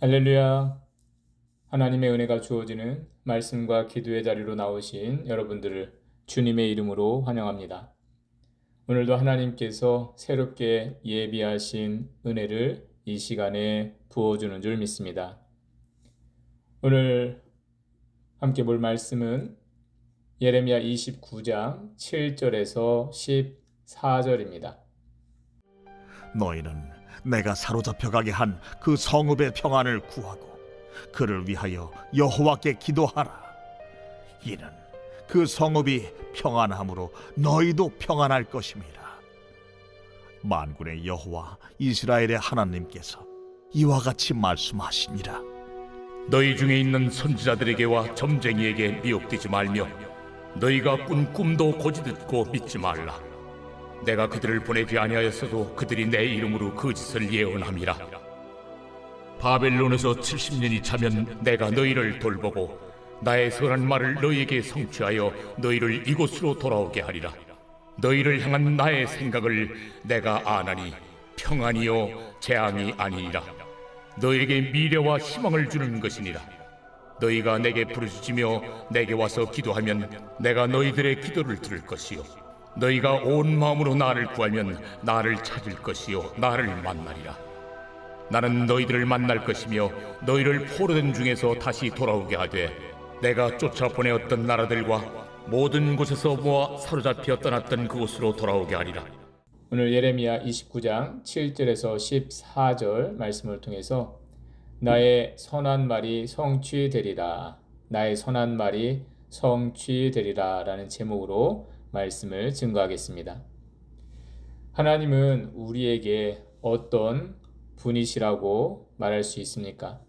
할렐루야. 하나님의 은혜가 주어지는 말씀과 기도의 자리로 나오신 여러분들을 주님의 이름으로 환영합니다. 오늘도 하나님께서 새롭게 예비하신 은혜를 이 시간에 부어주는 줄 믿습니다. 오늘 함께 볼 말씀은 예레미야 29장 7절에서 14절입니다. 너희는 내가 사로잡혀 가게 한 그 성읍의 평안을 구하고 그를 위하여 여호와께 기도하라. 이는 그 성읍이 평안함으로 너희도 평안할 것임이라. 만군의 여호와 이스라엘의 하나님께서 이와 같이 말씀하시니라. 너희 중에 있는 선지자들에게와 점쟁이에게 미혹되지 말며 너희가 꾼 꿈도 고지듣고 믿지 말라. 내가 그들을 보내지 아니하였어도 그들이 내 이름으로 그 짓을 예언함이라. 바벨론에서 70년이 차면 내가 너희를 돌보고 나의 선한 말을 너희에게 성취하여 너희를 이곳으로 돌아오게 하리라. 너희를 향한 나의 생각을 내가 아나니 평안이요 재앙이 아니니라. 너희에게 미래와 희망을 주는 것이니라. 너희가 내게 부르짖으며 내게 와서 기도하면 내가 너희들의 기도를 들을 것이요 너희가 온 마음으로 나를 구하면 나를 찾을 것이요 나를 만나리라. 나는 너희들을 만날 것이며 너희를 포로된 중에서 다시 돌아오게 하되 내가 쫓아 보내었던 나라들과 모든 곳에서 모아 사로잡혀 떠났던 그곳으로 돌아오게 하리라. 오늘 예레미야 29장 7절에서 14절 말씀을 통해서 나의 선한 말이 성취되리라, 나의 선한 말이 성취되리라 라는 제목으로 말씀을 증거하겠습니다. 하나님은 우리에게 어떤 분이시라고 말할 수 있습니까?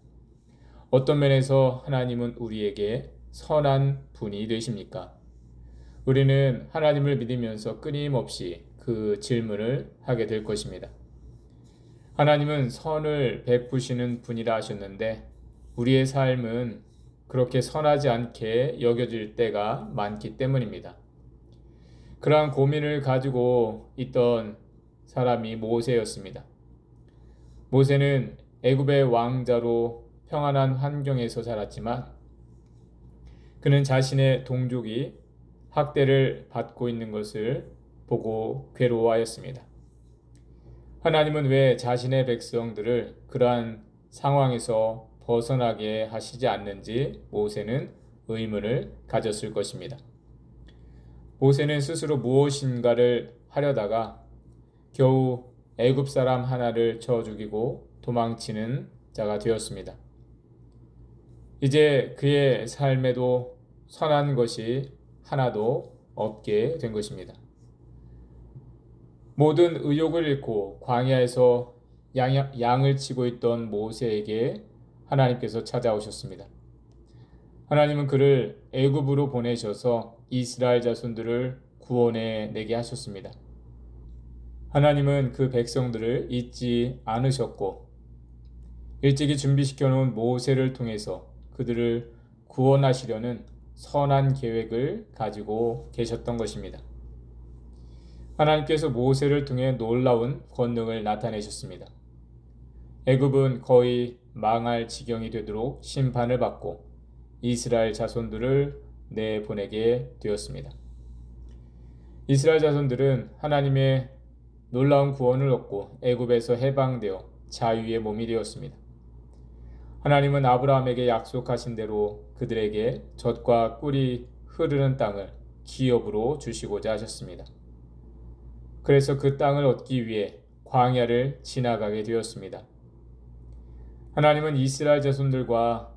어떤 면에서 하나님은 우리에게 선한 분이 되십니까? 우리는 하나님을 믿으면서 끊임없이 그 질문을 하게 될 것입니다. 하나님은 선을 베푸시는 분이라 하셨는데 우리의 삶은 그렇게 선하지 않게 여겨질 때가 많기 때문입니다. 그러한 고민을 가지고 있던 사람이 모세였습니다. 모세는 애굽의 왕자로 평안한 환경에서 자랐지만 그는 자신의 동족이 학대를 받고 있는 것을 보고 괴로워하였습니다. 하나님은 왜 자신의 백성들을 그러한 상황에서 벗어나게 하시지 않는지 모세는 의문을 가졌을 것입니다. 모세는 스스로 무엇인가를 하려다가 겨우 애굽 사람 하나를 쳐 죽이고 도망치는 자가 되었습니다. 이제 그의 삶에도 선한 것이 하나도 없게 된 것입니다. 모든 의욕을 잃고 광야에서 양을 치고 있던 모세에게 하나님께서 찾아오셨습니다. 하나님은 그를 애굽으로 보내셔서 이스라엘 자손들을 구원해 내게 하셨습니다. 하나님은 그 백성들을 잊지 않으셨고 일찍이 준비시켜 놓은 모세를 통해서 그들을 구원하시려는 선한 계획을 가지고 계셨던 것입니다. 하나님께서 모세를 통해 놀라운 권능을 나타내셨습니다. 애굽은 거의 망할 지경이 되도록 심판을 받고 이스라엘 자손들을 내보내게 되었습니다. 이스라엘 자손들은 하나님의 놀라운 구원을 얻고 애굽에서 해방되어 자유의 몸이 되었습니다. 하나님은 아브라함에게 약속하신 대로 그들에게 젖과 꿀이 흐르는 땅을 기업으로 주시고자 하셨습니다. 그래서 그 땅을 얻기 위해 광야를 지나가게 되었습니다. 하나님은 이스라엘 자손들과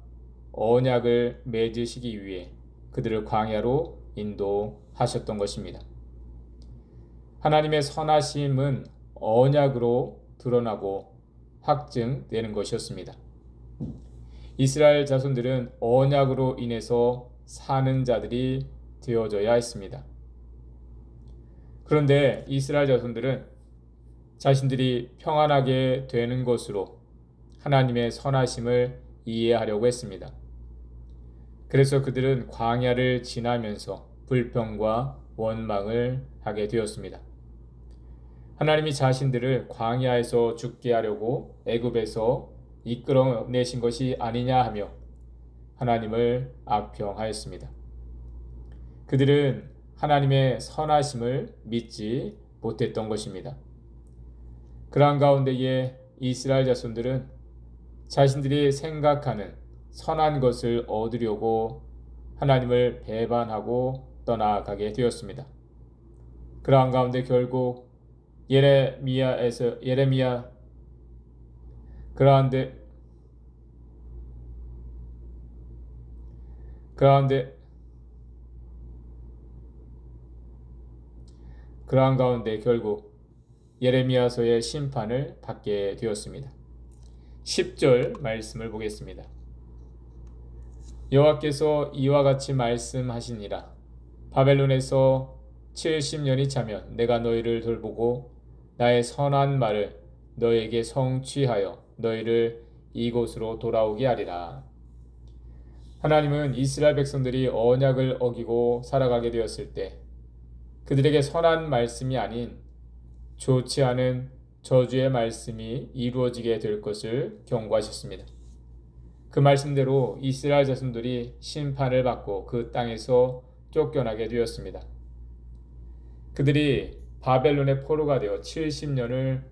언약을 맺으시기 위해 그들을 광야로 인도하셨던 것입니다. 하나님의 선하심은 언약으로 드러나고 확증되는 것이었습니다. 이스라엘 자손들은 언약으로 인해서 사는 자들이 되어져야 했습니다. 그런데 이스라엘 자손들은 자신들이 평안하게 되는 것으로 하나님의 선하심을 이해하려고 했습니다. 그래서 그들은 광야를 지나면서 불평과 원망을 하게 되었습니다. 하나님이 자신들을 광야에서 죽게 하려고 애굽에서 이끌어내신 것이 아니냐 하며 하나님을 악평하였습니다. 그들은 하나님의 선하심을 믿지 못했던 것입니다. 그러한 가운데에 이스라엘 자손들은 자신들이 생각하는 선한 것을 얻으려고 하나님을 배반하고 떠나가게 되었습니다. 그러한 가운데 결국 그러한 가운데 결국 예레미야서의 심판을 받게 되었습니다. 10절 말씀을 보겠습니다. 여호와께서 이와 같이 말씀하시니라. 바벨론에서 70년이 차면 내가 너희를 돌보고 나의 선한 말을 너희에게 성취하여 너희를 이곳으로 돌아오게 하리라. 하나님은 이스라엘 백성들이 언약을 어기고 살아가게 되었을 때 그들에게 선한 말씀이 아닌 좋지 않은 저주의 말씀이 이루어지게 될 것을 경고하셨습니다. 그 말씀대로 이스라엘 자손들이 심판을 받고 그 땅에서 쫓겨나게 되었습니다. 그들이 바벨론의 포로가 되어 70년을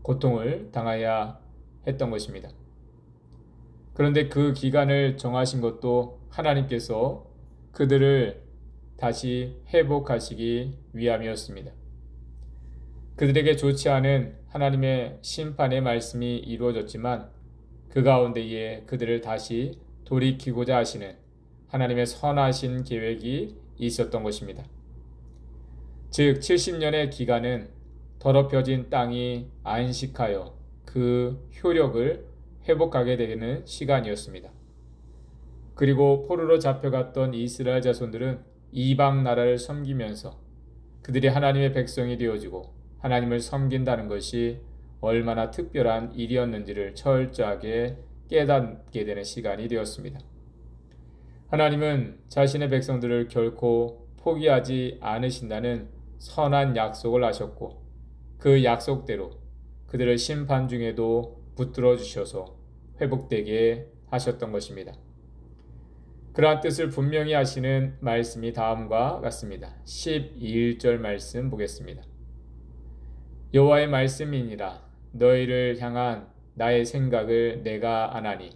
고통을 당하여야 했던 것입니다. 그런데 그 기간을 정하신 것도 하나님께서 그들을 다시 회복하시기 위함이었습니다. 그들에게 좋지 않은 하나님의 심판의 말씀이 이루어졌지만 그 가운데에 그들을 다시 돌이키고자 하시는 하나님의 선하신 계획이 있었던 것입니다. 즉 70년의 기간은 더럽혀진 땅이 안식하여 그 효력을 회복하게 되는 시간이었습니다. 그리고 포로로 잡혀갔던 이스라엘 자손들은 이방 나라를 섬기면서 그들이 하나님의 백성이 되어지고 하나님을 섬긴다는 것이 얼마나 특별한 일이었는지를 철저하게 깨닫게 되는 시간이 되었습니다. 하나님은 자신의 백성들을 결코 포기하지 않으신다는 선한 약속을 하셨고 그 약속대로 그들을 심판 중에도 붙들어 주셔서 회복되게 하셨던 것입니다. 그러한 뜻을 분명히 하시는 말씀이 다음과 같습니다. 11절 말씀 보겠습니다. 여호와의 말씀이니라. 너희를 향한 나의 생각을 내가 아나니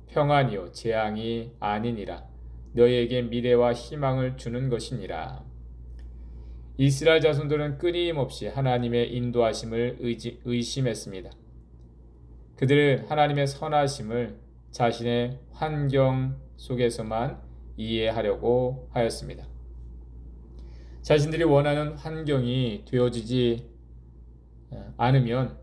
평안이요 재앙이 아니니라. 너희에게 미래와 희망을 주는 것이니라. 이스라엘 자손들은 끊임없이 하나님의 인도하심을 의심했습니다. 그들은 하나님의 선하심을 자신의 환경 속에서만 이해하려고 하였습니다. 자신들이 원하는 환경이 되어지지 않으면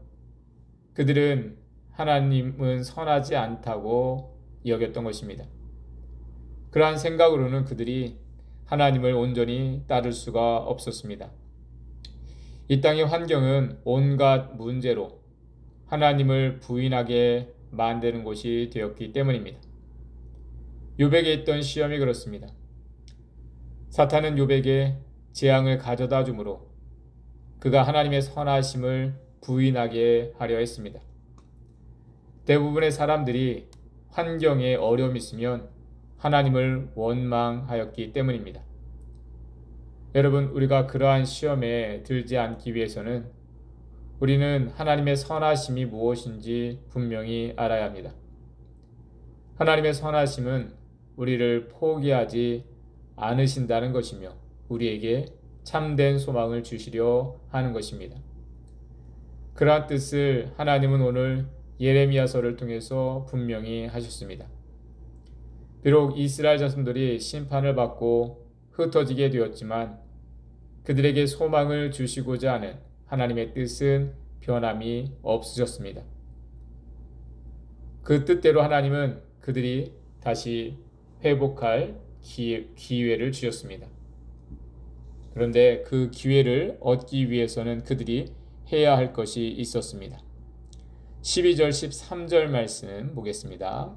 그들은 하나님은 선하지 않다고 여겼던 것입니다. 그러한 생각으로는 그들이 하나님을 온전히 따를 수가 없었습니다. 이 땅의 환경은 온갖 문제로 하나님을 부인하게 만드는 곳이 되었기 때문입니다. 욥에게 있던 시험이 그렇습니다. 사탄은 욥에게 재앙을 가져다 주므로 그가 하나님의 선하심을 부인하게 하려 했습니다. 대부분의 사람들이 환경에 어려움이 있으면 하나님을 원망하였기 때문입니다. 여러분, 우리가 그러한 시험에 들지 않기 위해서는 우리는 하나님의 선하심이 무엇인지 분명히 알아야 합니다. 하나님의 선하심은 우리를 포기하지 않으신다는 것이며 우리에게 참된 소망을 주시려 하는 것입니다. 그러한 뜻을 하나님은 오늘 예레미야서를 통해서 분명히 하셨습니다. 비록 이스라엘 자손들이 심판을 받고 흩어지게 되었지만 그들에게 소망을 주시고자 하는 하나님의 뜻은 변함이 없으셨습니다. 그 뜻대로 하나님은 그들이 다시 회복할 기회를 주셨습니다. 그런데 그 기회를 얻기 위해서는 그들이 해야 할 것이 있었습니다. 12절 13절 말씀 보겠습니다.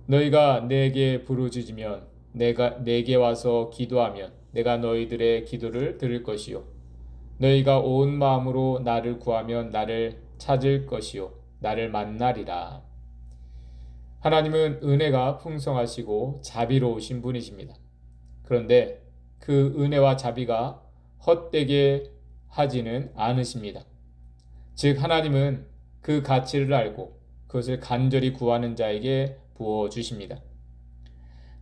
너희가 내게 부르짖으면 내게 와서 기도하면 내가 너희들의 기도를 들을 것이요 너희가 온 마음으로 나를 구하면 나를 찾을 것이요 나를 만나리라. 하나님은 은혜가 풍성하시고 자비로우신 분이십니다. 그런데 그 은혜와 자비가 헛되게 하지는 않으십니다. 즉 하나님은 그 가치를 알고 그것을 간절히 구하는 자에게 부어주십니다.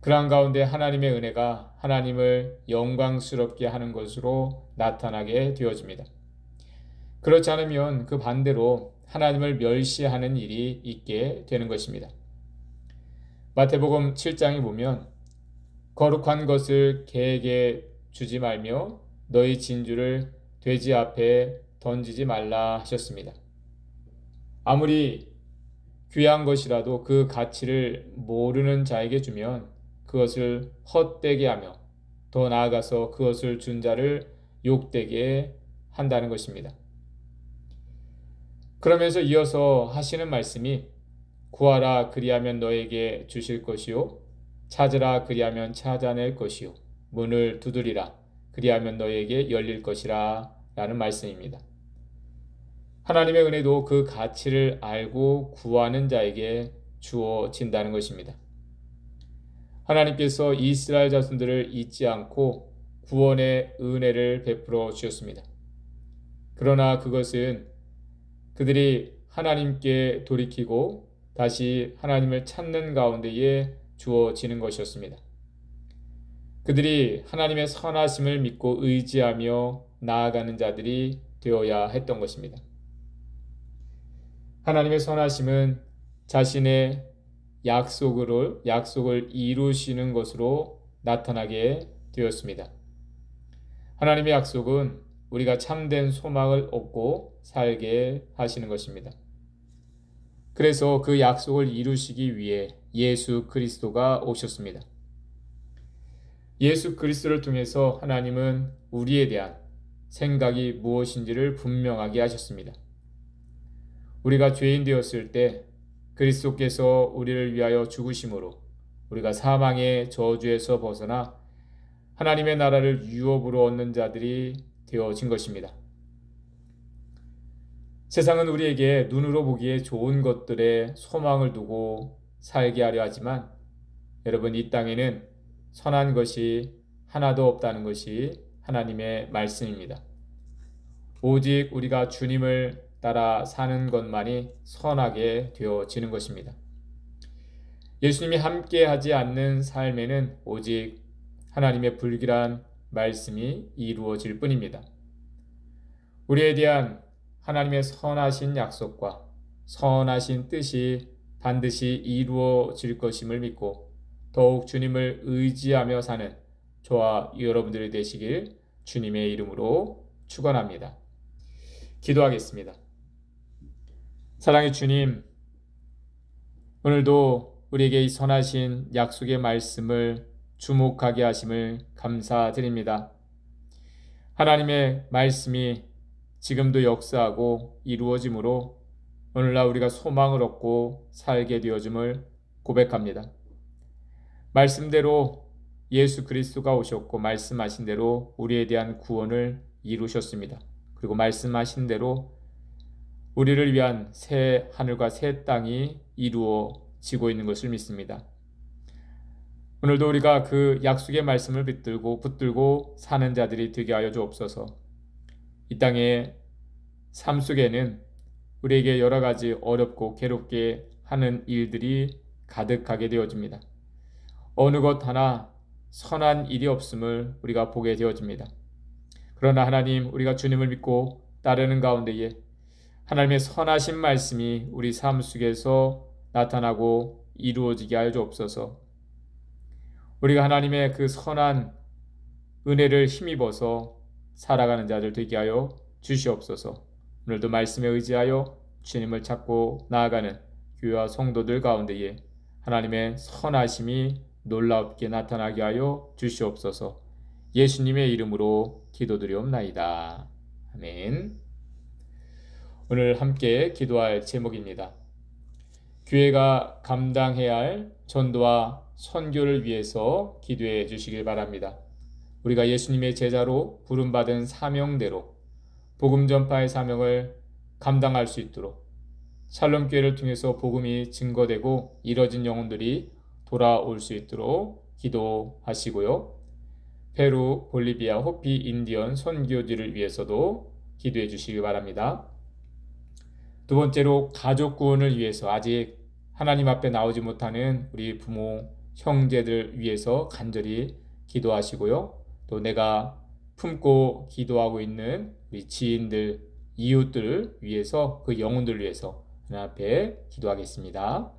그러한 가운데 하나님의 은혜가 하나님을 영광스럽게 하는 것으로 나타나게 되어집니다. 그렇지 않으면 그 반대로 하나님을 멸시하는 일이 있게 되는 것입니다. 마태복음 7장에 보면 거룩한 것을 개에게 주지 말며 너희 진주를 돼지 앞에 던지지 말라 하셨습니다. 아무리 귀한 것이라도 그 가치를 모르는 자에게 주면 그것을 헛되게 하며 더 나아가서 그것을 준 자를 욕되게 한다는 것입니다. 그러면서 이어서 하시는 말씀이 구하라 그리하면 너에게 주실 것이요 찾으라 그리하면 찾아낼 것이요 문을 두드리라 그리하면 너에게 열릴 것이라 라는 말씀입니다. 하나님의 은혜도 그 가치를 알고 구하는 자에게 주어진다는 것입니다. 하나님께서 이스라엘 자손들을 잊지 않고 구원의 은혜를 베풀어 주셨습니다. 그러나 그것은 그들이 하나님께 돌이키고 다시 하나님을 찾는 가운데에 주어지는 것이었습니다. 그들이 하나님의 선하심을 믿고 의지하며 나아가는 자들이 되어야 했던 것입니다. 하나님의 선하심은 자신의 약속을 이루시는 것으로 나타나게 되었습니다. 하나님의 약속은 우리가 참된 소망을 얻고 살게 하시는 것입니다. 그래서 그 약속을 이루시기 위해 예수 그리스도가 오셨습니다. 예수 그리스도를 통해서 하나님은 우리에 대한 생각이 무엇인지를 분명하게 하셨습니다. 우리가 죄인 되었을 때 그리스도께서 우리를 위하여 죽으심으로 우리가 사망의 저주에서 벗어나 하나님의 나라를 유업으로 얻는 자들이 되어진 것입니다. 세상은 우리에게 눈으로 보기에 좋은 것들에 소망을 두고 살게 하려 하지만 여러분 이 땅에는 선한 것이 하나도 없다는 것이 하나님의 말씀입니다. 오직 우리가 주님을 따라 사는 것만이 선하게 되어지는 것입니다. 예수님이 함께 하지 않는 삶에는 오직 하나님의 불길한 말씀이 이루어질 뿐입니다. 우리에 대한 하나님의 선하신 약속과 선하신 뜻이 반드시 이루어질 것임을 믿고 더욱 주님을 의지하며 사는 저와 여러분들이 되시길 주님의 이름으로 축원합니다. 기도하겠습니다. 사랑의 주님, 오늘도 우리에게 이 선하신 약속의 말씀을 주목하게 하심을 감사드립니다. 하나님의 말씀이 지금도 역사하고 이루어짐으로 오늘날 우리가 소망을 얻고 살게 되어짐을 고백합니다. 말씀대로 예수 그리스도가 오셨고 말씀하신 대로 우리에 대한 구원을 이루셨습니다. 그리고 말씀하신 대로 우리를 위한 새 하늘과 새 땅이 이루어지고 있는 것을 믿습니다. 오늘도 우리가 그 약속의 말씀을 붙들고 사는 자들이 되게 하여 주옵소서. 이 땅의 삶 속에는 우리에게 여러 가지 어렵고 괴롭게 하는 일들이 가득하게 되어집니다. 어느 것 하나 선한 일이 없음을 우리가 보게 되어집니다. 그러나 하나님, 우리가 주님을 믿고 따르는 가운데에 하나님의 선하신 말씀이 우리 삶 속에서 나타나고 이루어지게 하여 주옵소서. 우리가 하나님의 그 선한 은혜를 힘입어서 살아가는 자들 되게 하여 주시옵소서. 오늘도 말씀에 의지하여 주님을 찾고 나아가는 교회와 성도들 가운데에 하나님의 선하심이 놀랍게 나타나게 하여 주시옵소서. 예수님의 이름으로 기도드리옵나이다. 아멘. 오늘 함께 기도할 제목입니다. 교회가 감당해야 할 전도와 선교를 위해서 기도해 주시길 바랍니다. 우리가 예수님의 제자로 부름받은 사명대로 복음 전파의 사명을 감당할 수 있도록 샬롬교회를 통해서 복음이 증거되고 이뤄진 영혼들이 돌아올 수 있도록 기도하시고요. 페루, 볼리비아, 호피, 인디언 선교지를 위해서도 기도해 주시기 바랍니다. 두 번째로 가족 구원을 위해서 아직 하나님 앞에 나오지 못하는 우리 부모, 형제들 위해서 간절히 기도하시고요. 또 내가 품고 기도하고 있는 우리 지인들, 이웃들을 위해서 그 영혼들을 위해서 하나님 앞에 기도하겠습니다.